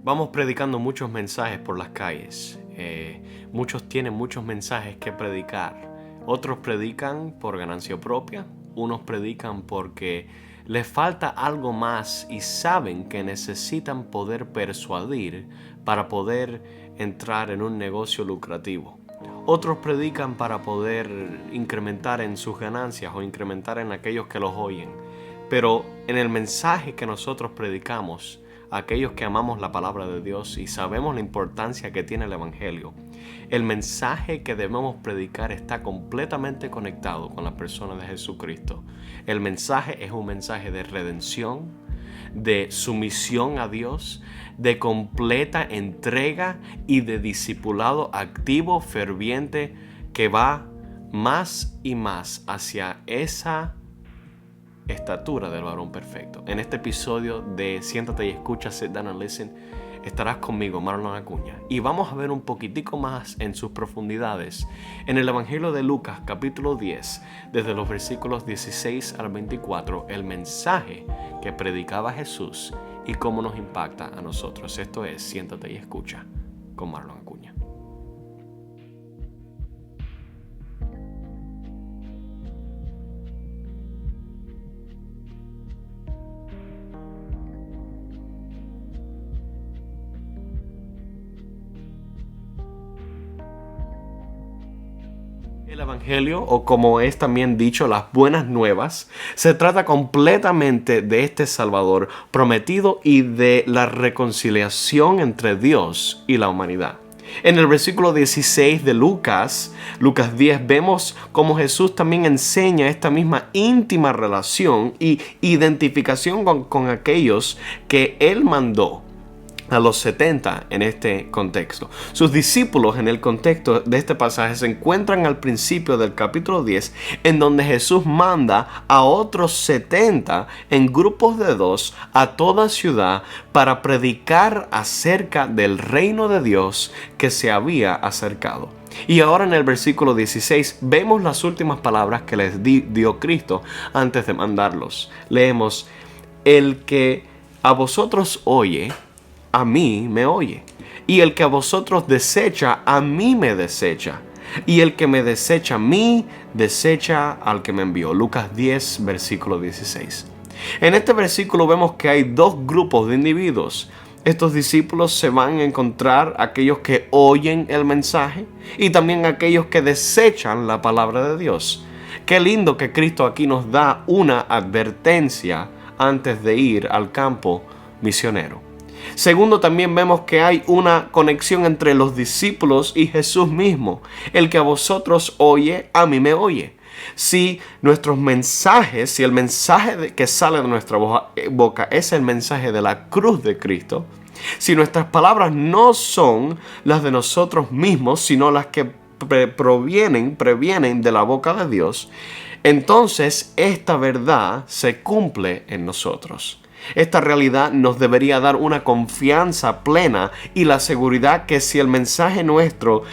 Vamos predicando muchos mensajes por las calles. Muchos tienen muchos mensajes que predicar. Otros predican por ganancia propia. Unos predican porque les falta algo más y saben que necesitan poder persuadir para poder entrar en un negocio lucrativo. Otros predican para poder incrementar en sus ganancias o incrementar en aquellos que los oyen. Pero en el mensaje que nosotros predicamos, aquellos que amamos la palabra de Dios y sabemos la importancia que tiene el Evangelio, el mensaje que debemos predicar está completamente conectado con la persona de Jesucristo. El mensaje es un mensaje de redención, de sumisión a Dios, de completa entrega y de discipulado activo, ferviente, que va más y más hacia esa estatura del varón perfecto. En este episodio de Siéntate y Escucha, Sit Down and Listen, estarás conmigo, Marlon Acuña, y vamos a ver un poquitico más en sus profundidades en el Evangelio de Lucas, capítulo 10, desde los versículos 16 al 24, el mensaje que predicaba Jesús y cómo nos impacta a nosotros. Esto es Siéntate y Escucha con Marlon Acuña. El Evangelio, o como es también dicho, las buenas nuevas, se trata completamente de este Salvador prometido y de la reconciliación entre Dios y la humanidad. En el versículo 16 de Lucas 10, vemos cómo Jesús también enseña esta misma íntima relación y identificación con aquellos que Él mandó a los 70 en este contexto. Sus discípulos en el contexto de este pasaje se encuentran al principio del capítulo 10, en donde Jesús manda a otros 70 en grupos de 2 a toda ciudad para predicar acerca del reino de Dios que se había acercado. Y ahora en el versículo 16 vemos las últimas palabras que les dio Cristo antes de mandarlos. Leemos: el que a vosotros oye, a mí me oye, y el que a vosotros desecha, a mí me desecha, y el que me desecha a mí, desecha al que me envió. Lucas 10, versículo 16. En este versículo vemos que hay dos grupos de individuos. Estos discípulos se van a encontrar aquellos que oyen el mensaje y también aquellos que desechan la palabra de Dios. Qué lindo que Cristo aquí nos da una advertencia antes de ir al campo misionero. Segundo, también vemos que hay una conexión entre los discípulos y Jesús mismo. El que a vosotros oye, a mí me oye. Si nuestros mensajes, si el mensaje que sale de nuestra boca es el mensaje de la cruz de Cristo, si nuestras palabras no son las de nosotros mismos, sino las que previenen de la boca de Dios, entonces esta verdad se cumple en nosotros. Esta realidad nos debería dar una confianza plena y la seguridad que si el mensaje nuestro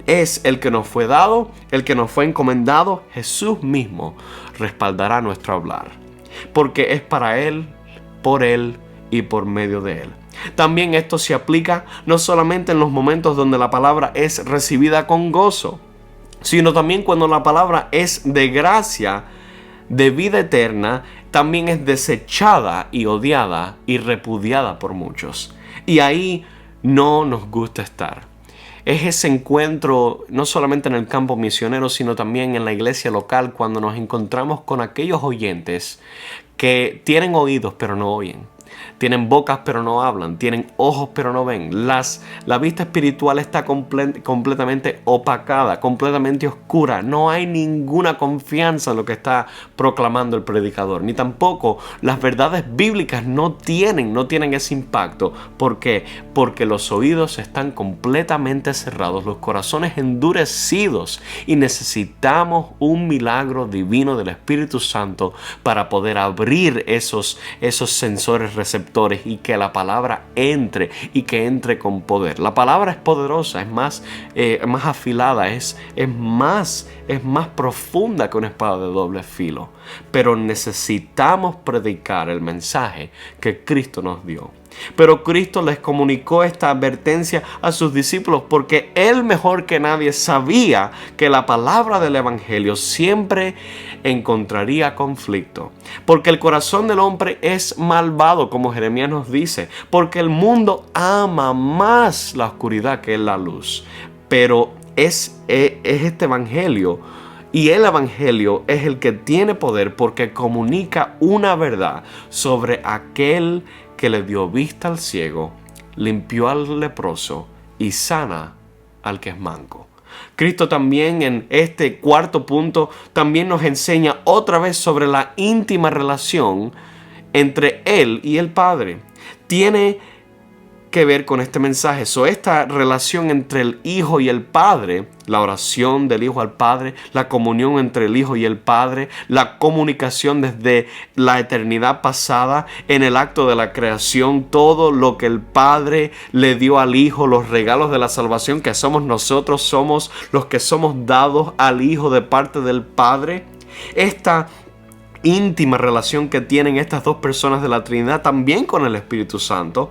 es el que nos fue dado, el que nos fue encomendado, Jesús mismo respaldará nuestro hablar. Porque es para Él, por Él y por medio de Él. También esto se aplica no solamente en los momentos donde la palabra es recibida con gozo, sino también cuando la palabra es de gracia, de vida eterna, también es desechada y odiada y repudiada por muchos. Y ahí no nos gusta estar. Es ese encuentro no solamente en el campo misionero, sino también en la iglesia local, cuando nos encontramos con aquellos oyentes que tienen oídos pero no oyen. Tienen bocas pero no hablan, tienen ojos pero no ven. La vista espiritual está completamente opacada, completamente oscura. No hay ninguna confianza en lo que está proclamando el predicador, ni tampoco las verdades bíblicas no tienen ese impacto. ¿Por qué? Porque los oídos están completamente cerrados, los corazones endurecidos, y necesitamos un milagro divino del Espíritu Santo para poder abrir esos sensores receptores y que la palabra entre y que entre con poder. La palabra es poderosa, es más afilada, es más profunda que una espada de doble filo. Pero necesitamos predicar el mensaje que Cristo nos dio. Pero Cristo les comunicó esta advertencia a sus discípulos porque Él mejor que nadie sabía que la palabra del Evangelio siempre encontraría conflicto. Porque el corazón del hombre es malvado, como Jeremías nos dice, porque el mundo ama más la oscuridad que la luz. Pero es este Evangelio, y el Evangelio es el que tiene poder porque comunica una verdad sobre aquel que le dio vista al ciego, limpió al leproso y sana al que es manco. Cristo también en este cuarto punto también nos enseña otra vez sobre la íntima relación entre Él y el Padre. Tiene que ver con este mensaje. Esta relación entre el Hijo y el Padre, la oración del Hijo al Padre, la comunión entre el Hijo y el Padre, la comunicación desde la eternidad pasada en el acto de la creación, todo lo que el Padre le dio al Hijo, los regalos de la salvación que somos nosotros, somos los que somos dados al Hijo de parte del Padre. Esta íntima relación que tienen estas dos personas de la Trinidad también con el Espíritu Santo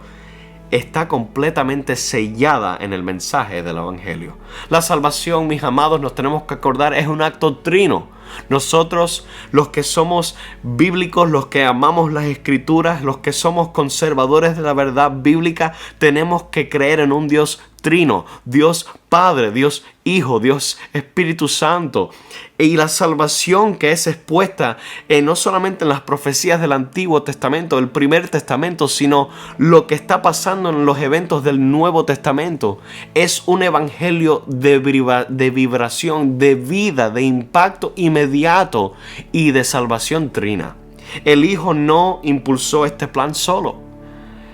está completamente sellada en el mensaje del Evangelio. La salvación, mis amados, nos tenemos que acordar, es un acto trino. Nosotros, los que somos bíblicos, los que amamos las Escrituras, los que somos conservadores de la verdad bíblica, tenemos que creer en un Dios trino, Dios Padre, Dios Hijo, Dios Espíritu Santo. Y la salvación que es expuesta no solamente en las profecías del Antiguo Testamento, del Primer Testamento, sino lo que está pasando en los eventos del Nuevo Testamento, es un evangelio de vibración, de vida, de impacto inmediato y de salvación trina. El Hijo no impulsó este plan solo,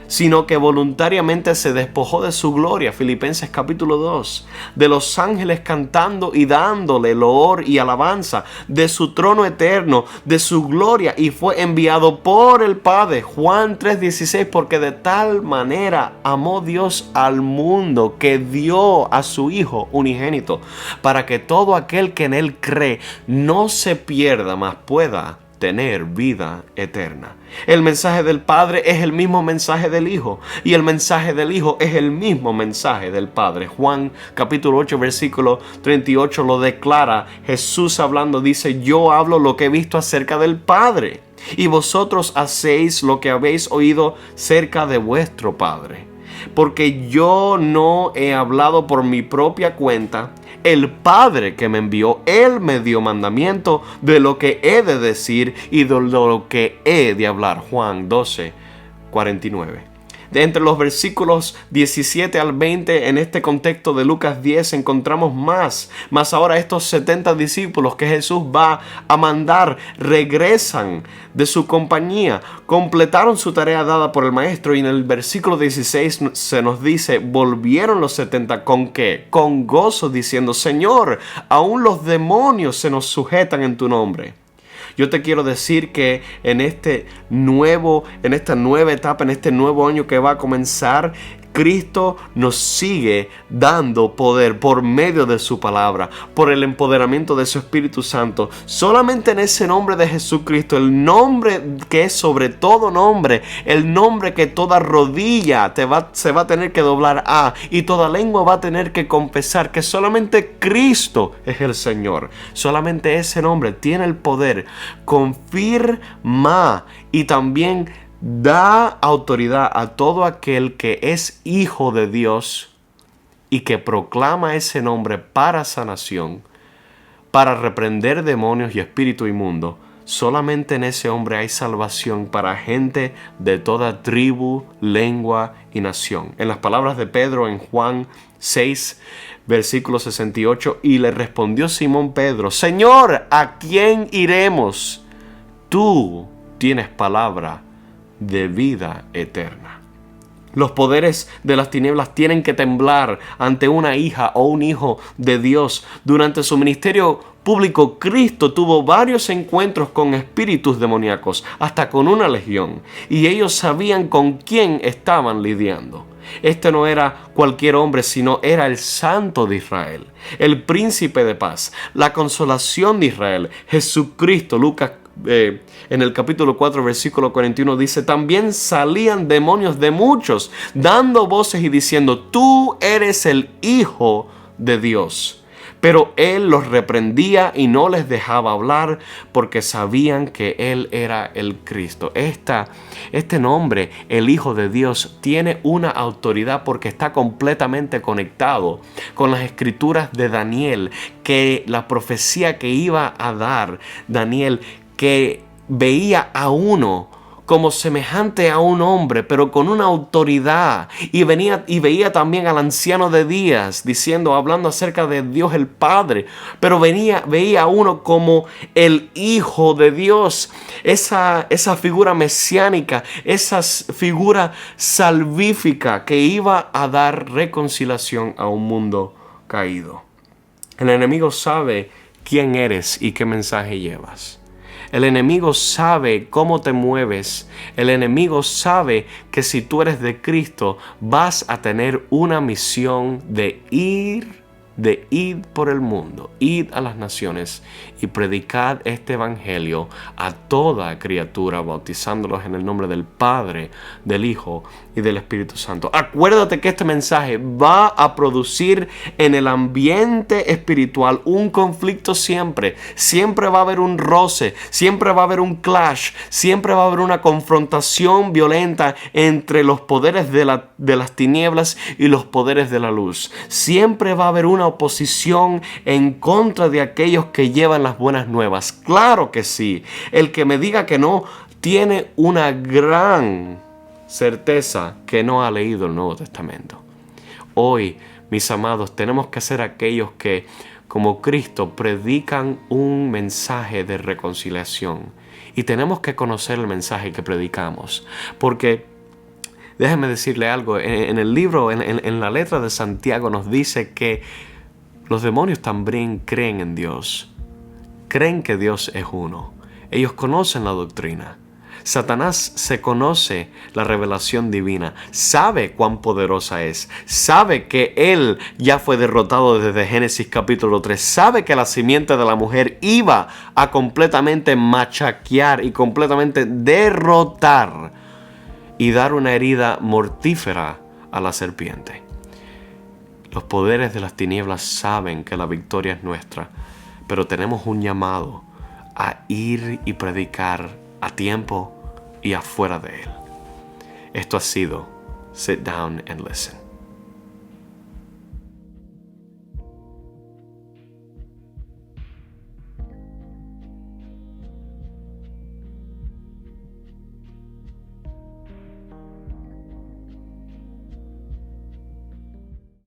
sino que voluntariamente se despojó de su gloria, Filipenses capítulo 2, de los ángeles cantando y dándole loor y alabanza, de su trono eterno, de su gloria, y fue enviado por el Padre, Juan 3:16, porque de tal manera amó Dios al mundo que dio a su Hijo unigénito, para que todo aquel que en Él cree no se pierda, mas pueda tener vida eterna. El mensaje del Padre es el mismo mensaje del Hijo, y el mensaje del Hijo es el mismo mensaje del Padre. Juan capítulo 8 versículo 38 lo declara. Jesús hablando dice: yo hablo lo que he visto acerca del Padre, y vosotros hacéis lo que habéis oído cerca de vuestro Padre. Porque yo no he hablado por mi propia cuenta. El Padre que me envió, Él me dio mandamiento de lo que he de decir y de lo que he de hablar. Juan 12:49. De entre los versículos 17 al 20, en este contexto de Lucas 10, encontramos más ahora estos 70 discípulos que Jesús va a mandar regresan de su compañía, completaron su tarea dada por el Maestro, y en el versículo 16 se nos dice: volvieron los 70 ¿con qué? Con gozo, diciendo: Señor, aún los demonios se nos sujetan en tu nombre. Yo te quiero decir que en esta nueva etapa, en este nuevo año que va a comenzar, Cristo nos sigue dando poder por medio de su palabra, por el empoderamiento de su Espíritu Santo. Solamente en ese nombre de Jesucristo, el nombre que es sobre todo nombre, el nombre que toda rodilla se va a tener que doblar a, y toda lengua va a tener que confesar que solamente Cristo es el Señor. Solamente ese nombre tiene el poder, confirma y también da autoridad a todo aquel que es hijo de Dios y que proclama ese nombre para sanación, para reprender demonios y espíritu inmundo. Solamente en ese hombre hay salvación para gente de toda tribu, lengua y nación. En las palabras de Pedro en Juan 6, versículo 68, y le respondió Simón Pedro: Señor, ¿a quién iremos? Tú tienes palabra de vida eterna. Los poderes de las tinieblas tienen que temblar ante una hija o un hijo de Dios. Durante su ministerio público, Cristo tuvo varios encuentros con espíritus demoníacos, hasta con una legión, y ellos sabían con quién estaban lidiando. Este no era cualquier hombre, sino era el Santo de Israel, el Príncipe de Paz, la consolación de Israel, Jesucristo. Lucas en el capítulo 4, versículo 41 dice: también salían demonios de muchos, dando voces y diciendo: tú eres el Hijo de Dios. Pero él los reprendía y no les dejaba hablar porque sabían que él era el Cristo. Este nombre, el Hijo de Dios, tiene una autoridad porque está completamente conectado con las escrituras de Daniel, que la profecía que iba a dar Daniel, que veía a uno como semejante a un hombre, pero con una autoridad. Y veía también al anciano de días, hablando acerca de Dios el Padre. Pero veía a uno como el Hijo de Dios. Esa figura mesiánica, esa figura salvífica que iba a dar reconciliación a un mundo caído. El enemigo sabe quién eres y qué mensaje llevas. El enemigo sabe cómo te mueves. El enemigo sabe que si tú eres de Cristo, vas a tener una misión de ir por el mundo, ir a las naciones y predicar este evangelio a toda criatura, bautizándolos en el nombre del Padre, del Hijo y del Espíritu Santo. Acuérdate que este mensaje va a producir en el ambiente espiritual un conflicto siempre. Siempre va a haber un roce, siempre va a haber un clash, siempre va a haber una confrontación violenta entre los poderes de las tinieblas y los poderes de la luz. Siempre va a haber una oposición en contra de aquellos que llevan las buenas nuevas. Claro que sí. El que me diga que no tiene una gran certeza que no ha leído el Nuevo Testamento. Hoy, mis amados, tenemos que ser aquellos que, como Cristo, predican un mensaje de reconciliación. Y tenemos que conocer el mensaje que predicamos. Porque déjeme decirle algo. En el libro, en la letra de Santiago nos dice que los demonios también creen en Dios. Creen que Dios es uno. Ellos conocen la doctrina. Satanás se conoce la revelación divina, sabe cuán poderosa es, sabe que él ya fue derrotado desde Génesis capítulo 3, sabe que la simiente de la mujer iba a completamente machaquear y completamente derrotar y dar una herida mortífera a la serpiente. Los poderes de las tinieblas saben que la victoria es nuestra, pero tenemos un llamado a ir y predicar a tiempo y afuera de él. Esto ha sido Sit Down and Listen.